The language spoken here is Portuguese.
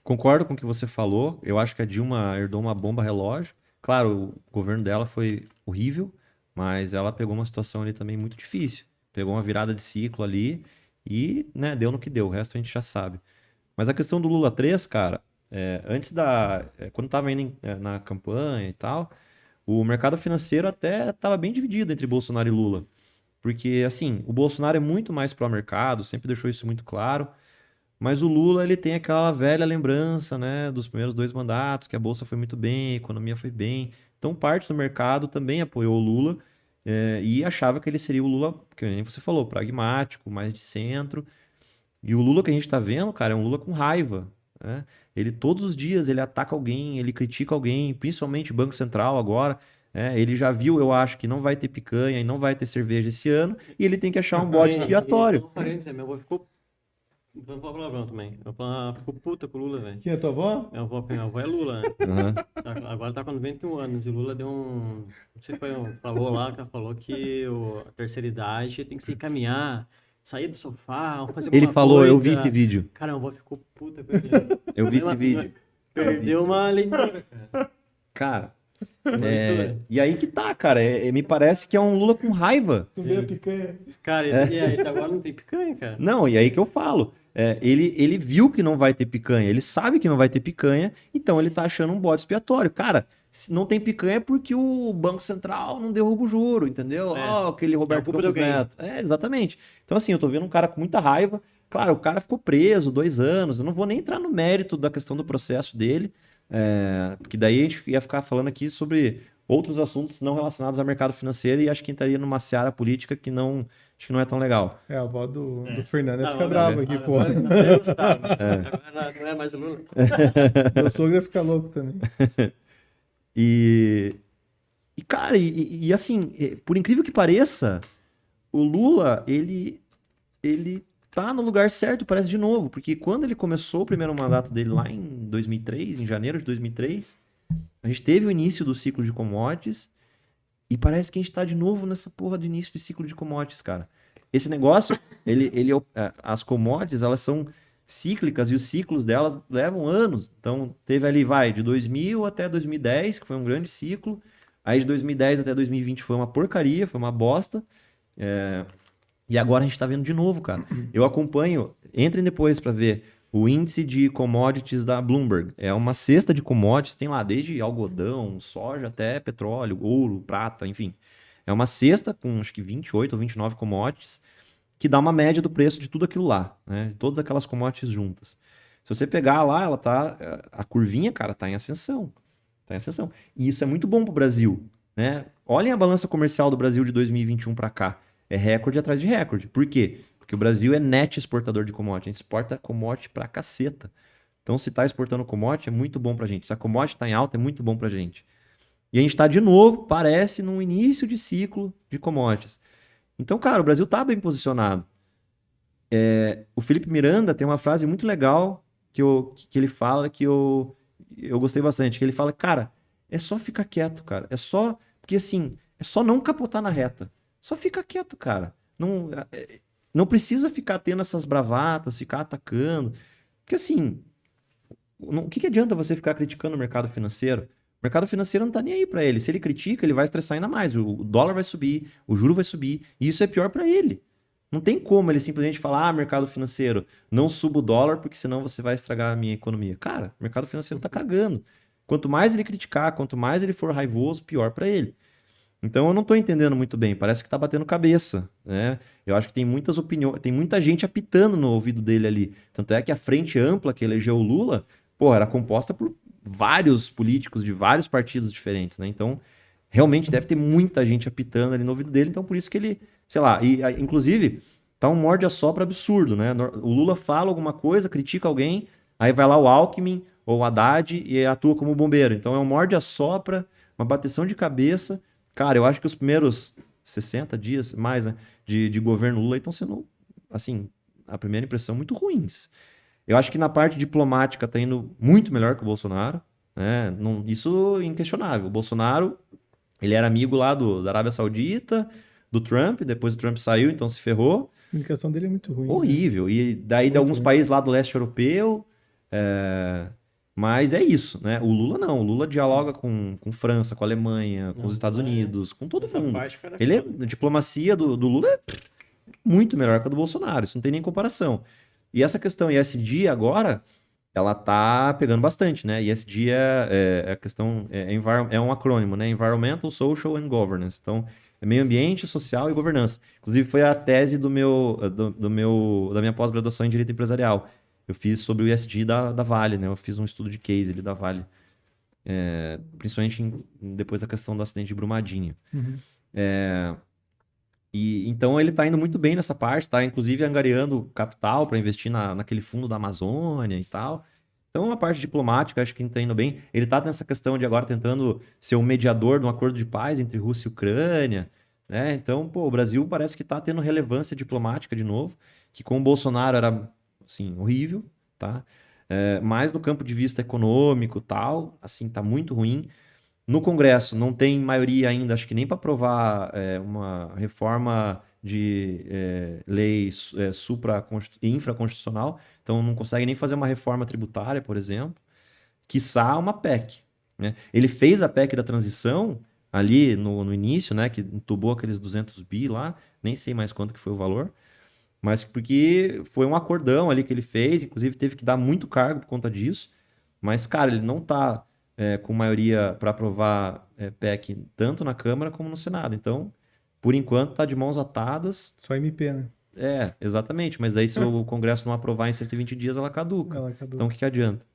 concordo com o que você falou. Eu acho que a Dilma herdou uma bomba relógio. Claro, o governo dela foi horrível, mas ela pegou uma situação ali também muito difícil. Pegou uma virada de ciclo ali e, né, deu no que deu. O resto a gente já sabe. Mas a questão do Lula 3, cara, quando tava indo na campanha e tal, o mercado financeiro até estava bem dividido entre Bolsonaro e Lula. Porque, assim, o Bolsonaro é muito mais pró-mercado, sempre deixou isso muito claro. Mas o Lula, ele tem aquela velha lembrança, né, dos primeiros 2 mandatos, que a bolsa foi muito bem, a economia foi bem. Então, parte do mercado também apoiou o Lula, e achava que ele seria o Lula, que nem você falou, pragmático, mais de centro. E o Lula que a gente tá vendo, cara, é um Lula com raiva, né? Ele todos os dias ele ataca alguém, ele critica alguém, principalmente o Banco Central agora. Ele já viu, eu acho, que não vai ter picanha e não vai ter cerveja esse ano, e ele tem que achar um bode E só expiatório. um parênteses, minha avó ficou. Vou falar palavrão também. Minha avó ficou puta com o Lula, velho. Quem é tua avó? Minha avó é Lula, né? Aham. Agora tá com 91 anos e o Lula deu um. Não sei se foi falou lá, que ela falou que a terceira idade tem que se encaminhar, sair do sofá, fazer Ele alguma falou, eu vi esse coisa. vídeo. Cara, minha avó ficou puta com ele. Eu vi esse vídeo. Perdeu uma leitura, cara. Cara, Uma leitura. e aí que tá, cara. Me parece que é um Lula com raiva. Tu vê a picanha? Cara, e aí, até agora não tem picanha, cara. Não, e aí que eu falo. Ele viu que não vai ter picanha, ele sabe que não vai ter picanha, então ele tá achando um bode expiatório. Cara, se não tem picanha é porque o Banco Central não derruba o juro, entendeu? É. Ó, aquele É a Roberto culpa de Campos alguém. Neto. Exatamente. Então, assim, eu tô vendo um cara com muita raiva. Claro, o cara ficou preso 2 anos. Eu não vou nem entrar no mérito da questão do processo dele, porque daí a gente ia ficar falando aqui sobre outros assuntos não relacionados ao mercado financeiro e acho que entraria numa seara política que não, acho que não é tão legal. É, a avó do Fernando ia Não, ficar não, brava aqui, pô. agora não ia gostar, né? Agora não é mais o Lula. Meu sogro ia ficar louco também. E, cara, e assim, por incrível que pareça, o Lula, ele tá no lugar certo, parece de novo, porque quando ele começou o primeiro mandato dele lá em 2003, em janeiro de 2003, a gente teve o início do ciclo de commodities e parece que a gente tá de novo nessa porra do início de ciclo de commodities, cara. Esse negócio, as commodities, elas são cíclicas e os ciclos delas levam anos. Então, teve ali, de 2000 até 2010, que foi um grande ciclo. Aí de 2010 até 2020 foi uma porcaria, foi uma bosta. E agora a gente tá vendo de novo, cara. Eu acompanho, entrem depois para ver o índice de commodities da Bloomberg. É uma cesta de commodities, tem lá desde algodão, soja até petróleo, ouro, prata, enfim. É uma cesta com acho que 28 ou 29 commodities que dá uma média do preço de tudo aquilo lá, né? Todas aquelas commodities juntas. Se você pegar lá, ela tá, a curvinha, cara, tá em ascensão. Tá em ascensão. E isso é muito bom pro Brasil, né? Olhem a balança comercial do Brasil de 2021 para cá. É recorde atrás de recorde. Por quê? Porque o Brasil é net exportador de commodity. A gente exporta commodity pra caceta. Então, se tá exportando commodity, é muito bom pra gente. Se a commodity tá em alta, é muito bom pra gente. E a gente tá de novo, parece, num início de ciclo de commodities. Então, cara, o Brasil tá bem posicionado. O Felipe Miranda tem uma frase muito legal que ele fala que eu gostei bastante. Que ele fala, cara, é só ficar quieto, cara. É só. Porque assim, é só não capotar na reta. Só fica quieto, cara. Não precisa ficar tendo essas bravatas, ficar atacando. Porque assim, o que adianta você ficar criticando o mercado financeiro? O mercado financeiro não tá nem aí pra ele. Se ele critica, ele vai estressar ainda mais. O dólar vai subir, o juro vai subir, e isso é pior pra ele. Não tem como ele simplesmente falar, mercado financeiro, não suba o dólar porque senão você vai estragar a minha economia. Cara, o mercado financeiro tá cagando. Quanto mais ele criticar, quanto mais ele for raivoso, pior pra ele. Então eu não tô entendendo muito bem, parece que tá batendo cabeça, né? Eu acho que tem muitas opiniões, tem muita gente apitando no ouvido dele ali. Tanto é que a frente ampla que elegeu o Lula, pô, era composta por vários políticos de vários partidos diferentes, né? Então, realmente deve ter muita gente apitando ali no ouvido dele, então por isso que ele, sei lá, inclusive tá um morde-a-sopra absurdo, né? O Lula fala alguma coisa, critica alguém, aí vai lá o Alckmin ou o Haddad e atua como bombeiro. Então é um morde-a-sopra, uma bateção de cabeça. Cara, eu acho que os primeiros 60 dias, mais, né, de governo Lula estão sendo, assim, a primeira impressão, muito ruins. Eu acho que na parte diplomática tá indo muito melhor que o Bolsonaro, né? Isso é inquestionável. O Bolsonaro, ele era amigo lá da Arábia Saudita, do Trump, depois o Trump saiu, então se ferrou. A comunicação dele é muito ruim, né? Horrível. E daí de Muito alguns ruim. países lá do leste europeu, Mas é isso, né? O Lula não. O Lula dialoga com França, com a Alemanha, com os Estados Unidos, com todo Essa mundo. parte, cara, Ele foda. a diplomacia do Lula é muito melhor que a do Bolsonaro. Isso não tem nem comparação. E essa questão ESG agora, ela tá pegando bastante, né? ESG é a questão, é um acrônimo, né? Environmental, Social and Governance. Então, é meio ambiente, social e governança. Inclusive, foi a tese da minha pós-graduação em Direito Empresarial. Eu fiz sobre o ESG da Vale, né? Eu fiz um estudo de case ali da Vale. Principalmente depois da questão do acidente de Brumadinho. Uhum. E então ele está indo muito bem nessa parte, tá? Inclusive angariando capital para investir naquele fundo da Amazônia e tal. Então, a parte diplomática, acho que está indo bem. Ele está nessa questão de agora tentando ser o mediador de um acordo de paz entre Rússia e Ucrânia, né? Então, pô, o Brasil parece que está tendo relevância diplomática de novo, que com o Bolsonaro era, assim, horrível, tá? Mas no campo de vista econômico e tal, assim, tá muito ruim. No Congresso não tem maioria ainda, acho que nem para aprovar uma reforma de lei infraconstitucional, então não consegue nem fazer uma reforma tributária, por exemplo, quiçá uma PEC, né? Ele fez a PEC da transição ali no início, né, que entubou aqueles 200 bi lá, nem sei mais quanto que foi o valor, mas porque foi um acordão ali que ele fez, inclusive teve que dar muito cargo por conta disso, mas, cara, ele não tá com maioria para aprovar PEC tanto na Câmara como no Senado. Então, por enquanto, tá de mãos atadas. Só MP, né? Exatamente. Mas daí, se o Congresso não aprovar em 120 dias, ela caduca. Ela caduca. Então, o que adianta?